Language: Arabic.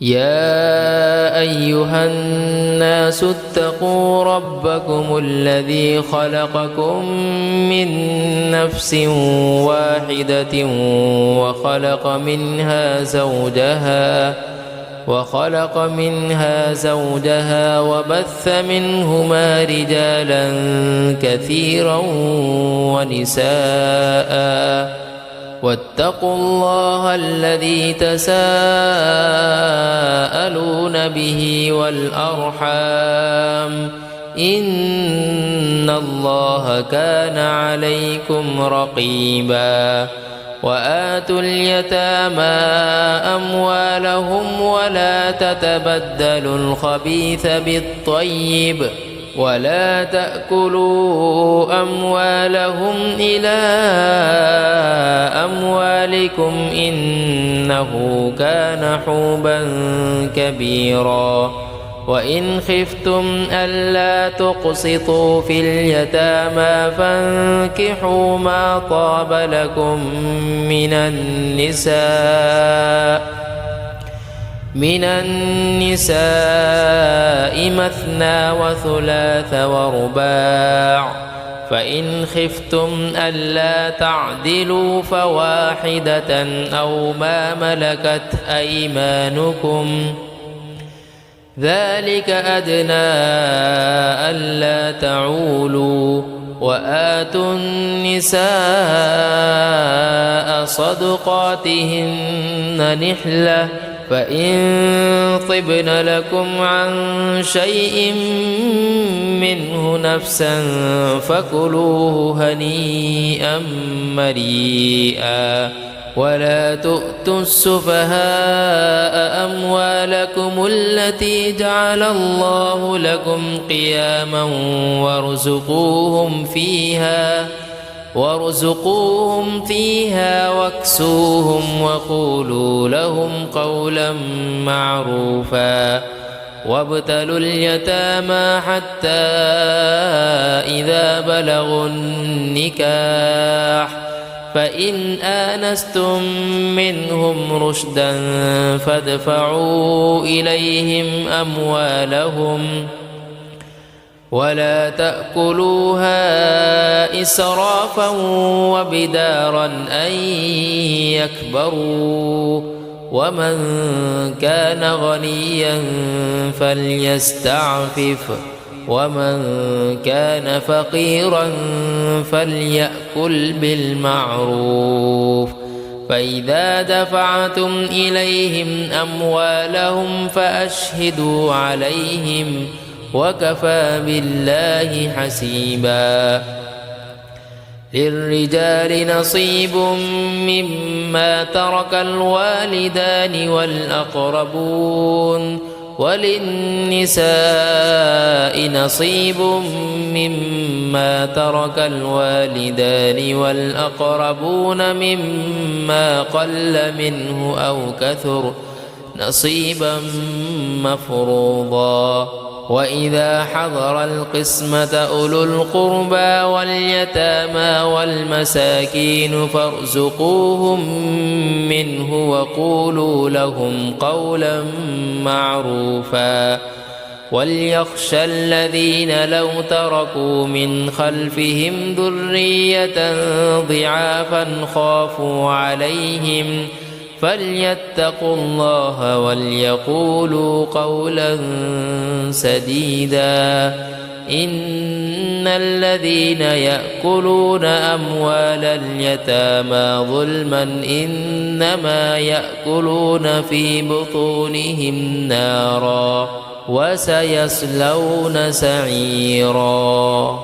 يا أيها الناس اتقوا ربكم الذي خلقكم من نفس واحدة وخلق منها زوجها وبث منهما رجالا كثيرا ونساء واتقوا الله الذي تساءلون به والأرحام إن الله كان عليكم رقيبا وآتوا اليتامى أموالهم ولا تتبدلوا الخبيث بالطيب ولا تأكلوا أموالهم إلى أموالكم إنه كان حوبا كبيرا وإن خفتم ألا تقسطوا في اليتامى فانكحوا ما طاب لكم من النساء مثنى وثلاث ورباع فإن خفتم ألا تعدلوا فواحدة أو ما ملكت أيمانكم ذلك أدنى ألا تعولوا وآتوا النساء صدقاتهن نحلة فإن طبن لكم عن شيء منه نفسا فكلوه هنيئا مريئا ولا تؤتوا السفهاء أموالكم التي جعل الله لكم قياما وارزقوهم فيها واكسوهم وقولوا لهم قولا معروفا وابتلوا اليتامى حتى إذا بلغوا النكاح فإن آنستم منهم رشدا فادفعوا إليهم أموالهم ولا تأكلوها إسرافا وبدارا أن يكبروا ومن كان غنيا فليستعفف ومن كان فقيرا فليأكل بالمعروف فإذا دفعتم إليهم أموالهم فأشهدوا عليهم وكفى بالله حسيبا للرجال نصيب مما ترك الوالدان والأقربون وللنساء نصيب مما ترك الوالدان والأقربون مما قل منه أو كثر نصيبا مفروضا وإذا حضر القسمة أولو القربى واليتامى والمساكين فارزقوهم منه وقولوا لهم قولا معروفا وليخشى الذين لو تركوا من خلفهم ذرية ضعافا خافوا عليهم فليتقوا الله وليقولوا قولا سديدا إن الذين يأكلون أموال اليتامى ظلما إنما يأكلون في بطونهم نارا وسيصلون سعيرا.